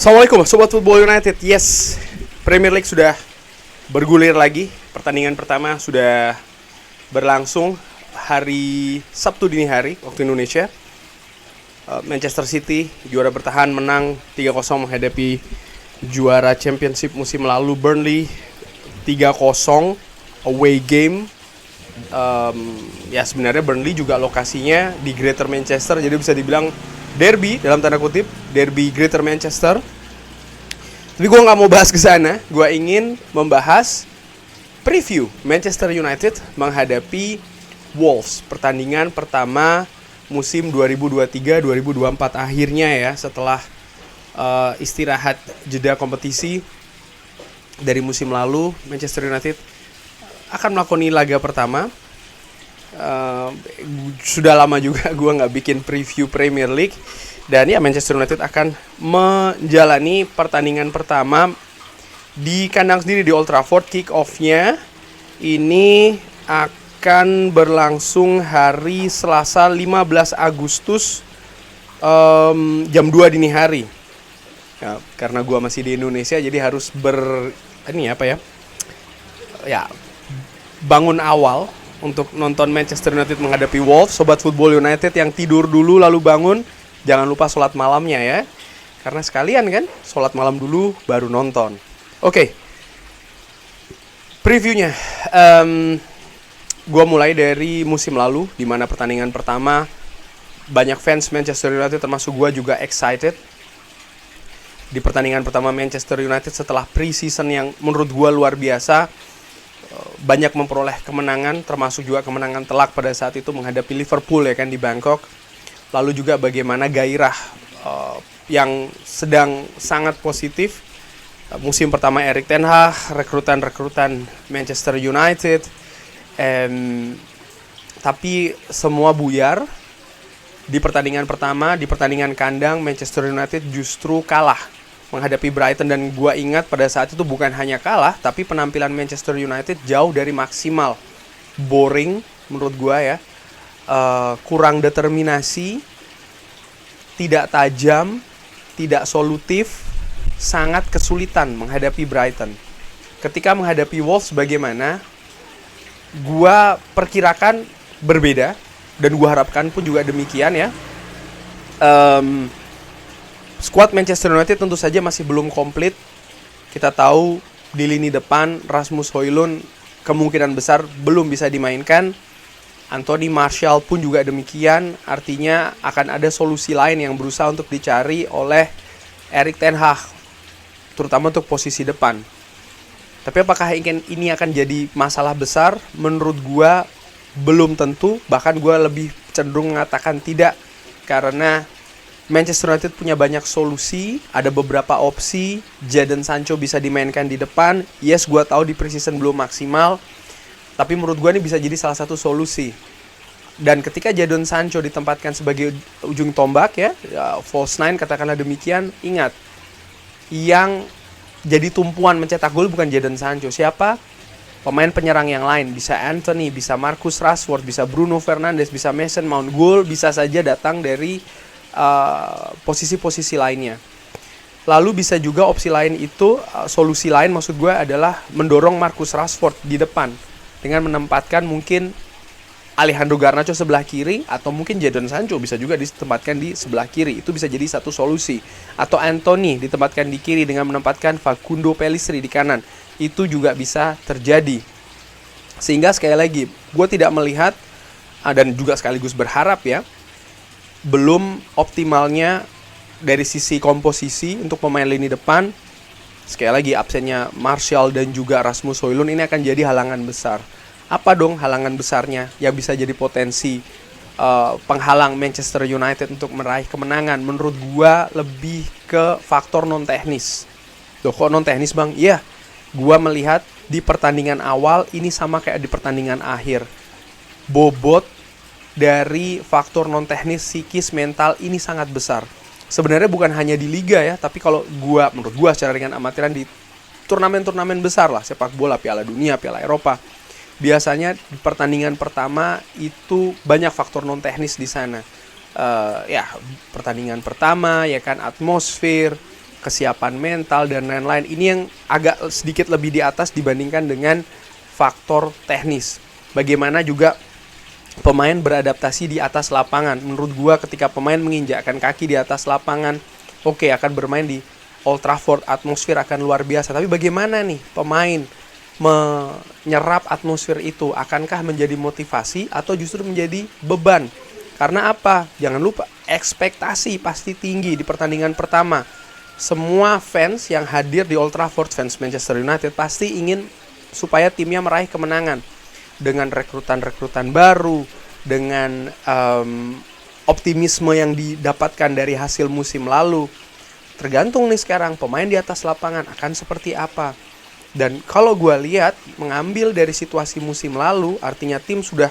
Assalamualaikum Sobat Football United. Yes, Premier League sudah bergulir lagi. Pertandingan pertama sudah berlangsung hari Sabtu dini hari waktu Indonesia. Manchester City juara bertahan menang 3-0 menghadapi juara Championship musim lalu Burnley 3-0 away game. Ya sebenarnya Burnley juga lokasinya di Greater Manchester, jadi bisa dibilang derby dalam tanda kutip, derby Greater Manchester. Tapi gue nggak mau bahas ke sana, gue ingin membahas preview Manchester United menghadapi Wolves, pertandingan pertama musim 2023-2024 akhirnya ya, setelah istirahat jeda kompetisi dari musim lalu. Manchester United akan melakoni laga pertama. Sudah lama juga gue nggak bikin preview Premier League, dan ya Manchester United akan menjalani pertandingan pertama di kandang sendiri di Old Trafford. Kick off-nya ini akan berlangsung hari Selasa 15 Agustus jam 2 dini hari ya, karena gue masih di Indonesia jadi harus bangun awal untuk nonton Manchester United menghadapi Wolves. Sobat Football United yang tidur dulu lalu bangun, jangan lupa sholat malamnya ya, karena sekalian kan sholat malam dulu baru nonton. Oke. Previewnya gue mulai dari musim lalu, di mana pertandingan pertama banyak fans Manchester United termasuk gue juga excited. Di pertandingan pertama Manchester United setelah pre-season yang menurut gue luar biasa, banyak memperoleh kemenangan, termasuk juga kemenangan telak pada saat itu menghadapi Liverpool ya kan di Bangkok. Lalu juga bagaimana gairah yang sedang sangat positif musim pertama Erik ten Hag, rekrutan Manchester United, tapi semua buyar di pertandingan pertama. Di pertandingan kandang Manchester United justru kalah menghadapi Brighton, dan gue ingat pada saat itu bukan hanya kalah, tapi penampilan Manchester United jauh dari maksimal. Boring menurut gue ya, kurang determinasi, tidak tajam, tidak solutif, sangat kesulitan menghadapi Brighton. Ketika menghadapi Wolves bagaimana, gue perkirakan berbeda, dan gue harapkan pun juga demikian ya. Skuad Manchester United tentu saja masih belum komplit. Kita tahu di lini depan Rasmus Højlund kemungkinan besar belum bisa dimainkan. Anthony Martial pun juga demikian. Artinya akan ada solusi lain yang berusaha untuk dicari oleh Erik ten Hag, terutama untuk posisi depan. Tapi apakah ini akan jadi masalah besar? Menurut gua belum tentu. Bahkan gua lebih cenderung mengatakan tidak, karena Manchester United punya banyak solusi, ada beberapa opsi. Jadon Sancho bisa dimainkan di depan. Yes, gue tahu di preseason belum maksimal, tapi menurut gue ini bisa jadi salah satu solusi. Dan ketika Jadon Sancho ditempatkan sebagai ujung tombak ya, false nine katakanlah demikian, ingat, yang jadi tumpuan mencetak gol bukan Jadon Sancho. Siapa? Pemain penyerang yang lain. Bisa Anthony, bisa Marcus Rashford, bisa Bruno Fernandes, bisa Mason Mount. Gol bisa saja datang dari posisi-posisi lainnya. Lalu bisa juga opsi lain itu, solusi lain maksud gue adalah mendorong Marcus Rashford di depan dengan menempatkan mungkin Alejandro Garnacho sebelah kiri, atau mungkin Jadon Sancho bisa juga ditempatkan di sebelah kiri. Itu bisa jadi satu solusi. Atau Anthony ditempatkan di kiri dengan menempatkan Facundo Pellistri di kanan. Itu juga bisa terjadi. Sehingga sekali lagi gue tidak melihat, dan juga sekaligus berharap ya, belum optimalnya dari sisi komposisi untuk pemain lini depan. Sekali lagi absennya Martial dan juga Rasmus Højlund ini akan jadi halangan besar. Apa dong halangan besarnya yang bisa jadi potensi penghalang Manchester United untuk meraih kemenangan? Menurut gua lebih ke faktor non teknis. Loh, kok non teknis bang? Iya, gua melihat di pertandingan awal ini sama kayak di pertandingan akhir. Bobot dari faktor non teknis, psikis, mental ini sangat besar. Sebenarnya bukan hanya di liga ya, tapi kalau menurut gua secara ringan amatiran di turnamen-turnamen besar lah, sepak bola, Piala Dunia, Piala Eropa, biasanya di pertandingan pertama itu banyak faktor non teknis di sana. Ya pertandingan pertama ya kan, atmosfer, kesiapan mental dan lain-lain. Ini yang agak sedikit lebih di atas dibandingkan dengan faktor teknis. Bagaimana juga pemain beradaptasi di atas lapangan. Menurut gua ketika pemain menginjakkan kaki di atas lapangan, oke, akan bermain di Old Trafford, atmosfer akan luar biasa. Tapi bagaimana nih pemain menyerap atmosfer itu? Akankah menjadi motivasi atau justru menjadi beban? Karena apa? Jangan lupa, ekspektasi pasti tinggi di pertandingan pertama. Semua fans yang hadir di Old Trafford, fans Manchester United, pasti ingin supaya timnya meraih kemenangan. Dengan rekrutan-rekrutan baru, dengan optimisme yang didapatkan dari hasil musim lalu. Tergantung nih sekarang pemain di atas lapangan akan seperti apa. Dan kalau gue lihat, mengambil dari situasi musim lalu, artinya tim sudah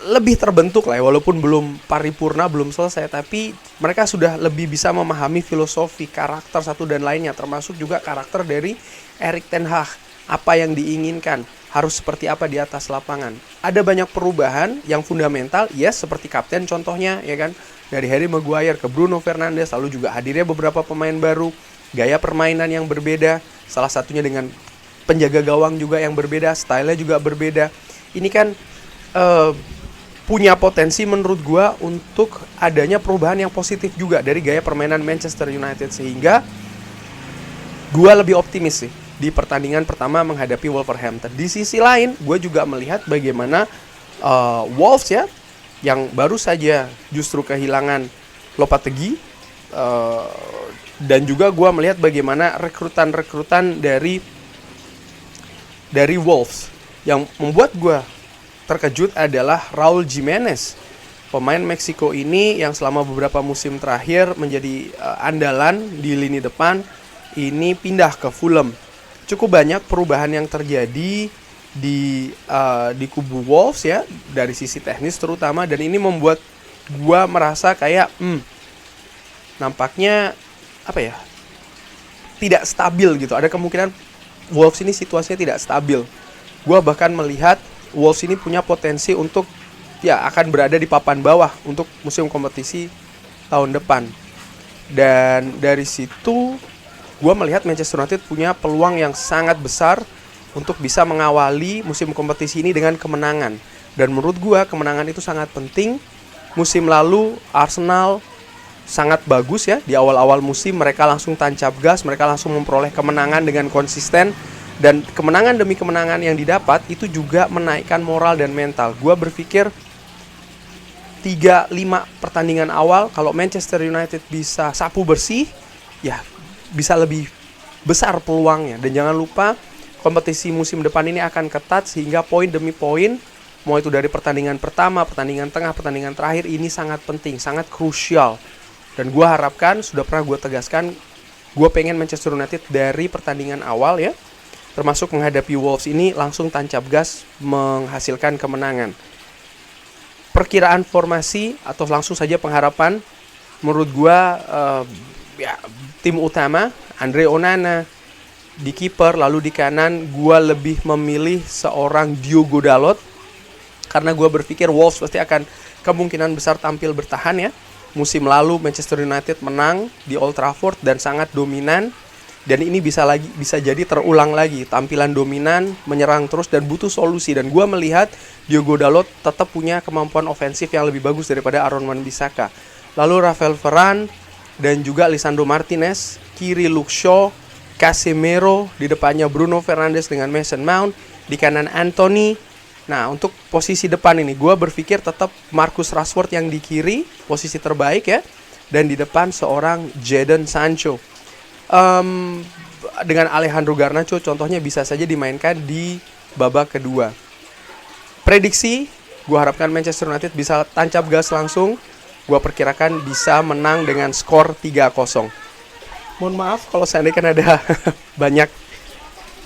lebih terbentuk lah ya, walaupun belum paripurna, belum selesai, tapi mereka sudah lebih bisa memahami filosofi, karakter satu dan lainnya, termasuk juga karakter dari Erik ten Hag. Apa yang diinginkan, harus seperti apa di atas lapangan. Ada banyak perubahan yang fundamental, yes, seperti kapten contohnya, ya kan, dari Harry Maguire ke Bruno Fernandes, lalu juga hadirnya beberapa pemain baru, gaya permainan yang berbeda, salah satunya dengan penjaga gawang juga yang berbeda, stylenya juga berbeda. Ini kan punya potensi menurut gua untuk adanya perubahan yang positif juga dari gaya permainan Manchester United, sehingga gua lebih optimis sih di pertandingan pertama menghadapi Wolverhampton. Di sisi lain, gue juga melihat bagaimana Wolves ya, yang baru saja justru kehilangan Lopetegui, dan juga gue melihat bagaimana rekrutan dari Wolves. Yang membuat gue terkejut adalah Raul Jimenez, pemain Meksiko ini yang selama beberapa musim terakhir menjadi andalan di lini depan, ini pindah ke Fulham. Cukup banyak perubahan yang terjadi di kubu Wolves ya, dari sisi teknis terutama, dan ini membuat gua merasa kayak nampaknya apa ya, tidak stabil gitu. Ada kemungkinan Wolves ini situasinya tidak stabil. Gua bahkan melihat Wolves ini punya potensi untuk ya akan berada di papan bawah untuk musim kompetisi tahun depan. Dan dari situ gue melihat Manchester United punya peluang yang sangat besar untuk bisa mengawali musim kompetisi ini dengan kemenangan. Dan menurut gue kemenangan itu sangat penting. Musim lalu Arsenal sangat bagus ya, di awal-awal musim mereka langsung tancap gas, mereka langsung memperoleh kemenangan dengan konsisten. Dan kemenangan demi kemenangan yang didapat itu juga menaikkan moral dan mental. Gue berpikir 3-5 pertandingan awal kalau Manchester United bisa sapu bersih, ya bisa lebih besar peluangnya. Dan jangan lupa kompetisi musim depan ini akan ketat, sehingga poin demi poin, mau itu dari pertandingan pertama, pertandingan tengah, pertandingan terakhir, ini sangat penting, sangat krusial. Dan gue harapkan, sudah pernah gue tegaskan, gue pengen Manchester United dari pertandingan awal ya, termasuk menghadapi Wolves ini, langsung tancap gas menghasilkan kemenangan. Perkiraan formasi atau langsung saja pengharapan, menurut gue ya, tim utama Andre Onana di kiper, lalu di kanan gue lebih memilih seorang Diogo Dalot, karena gue berpikir Wolves pasti akan kemungkinan besar tampil bertahan ya. Musim lalu Manchester United menang di Old Trafford dan sangat dominan, dan ini bisa jadi terulang lagi, tampilan dominan, menyerang terus dan butuh solusi. Dan gue melihat Diogo Dalot tetap punya kemampuan ofensif yang lebih bagus daripada Aaron Wan-Bissaka. Lalu Rafael Varane dan juga Lisandro Martinez, kiri Luke Shaw, Casemiro, di depannya Bruno Fernandes dengan Mason Mount, di kanan Anthony. Nah, untuk posisi depan ini gue berpikir tetap Marcus Rashford yang di kiri, posisi terbaik ya, dan di depan seorang Jadon Sancho. Dengan Alejandro Garnacho contohnya bisa saja dimainkan di babak kedua. Prediksi, gue harapkan Manchester United bisa tancap gas langsung. Gue perkirakan bisa menang dengan skor 3-0. Mohon maaf kalau seandainya kan ada banyak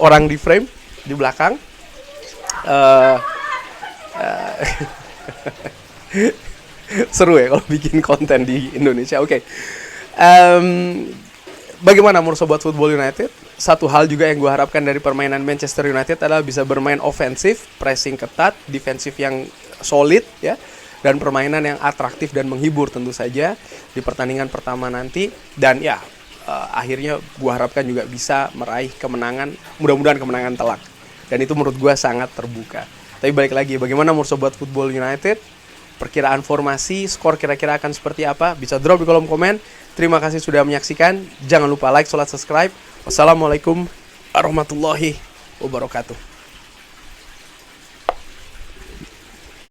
orang di frame di belakang. Seru ya kalau bikin konten di Indonesia. Oke. Bagaimana menurut Sobat Football United? Satu hal juga yang gue harapkan dari permainan Manchester United adalah bisa bermain ofensif, pressing ketat, defensif yang solid ya, dan permainan yang atraktif dan menghibur tentu saja di pertandingan pertama nanti. Dan ya, akhirnya gue harapkan juga bisa meraih kemenangan, mudah-mudahan kemenangan telak. Dan itu menurut gue sangat terbuka. Tapi balik lagi, bagaimana menurut Sobat Football United? Perkiraan formasi, skor kira-kira akan seperti apa? Bisa drop di kolom komen. Terima kasih sudah menyaksikan. Jangan lupa like, subscribe. Wassalamualaikum warahmatullahi wabarakatuh.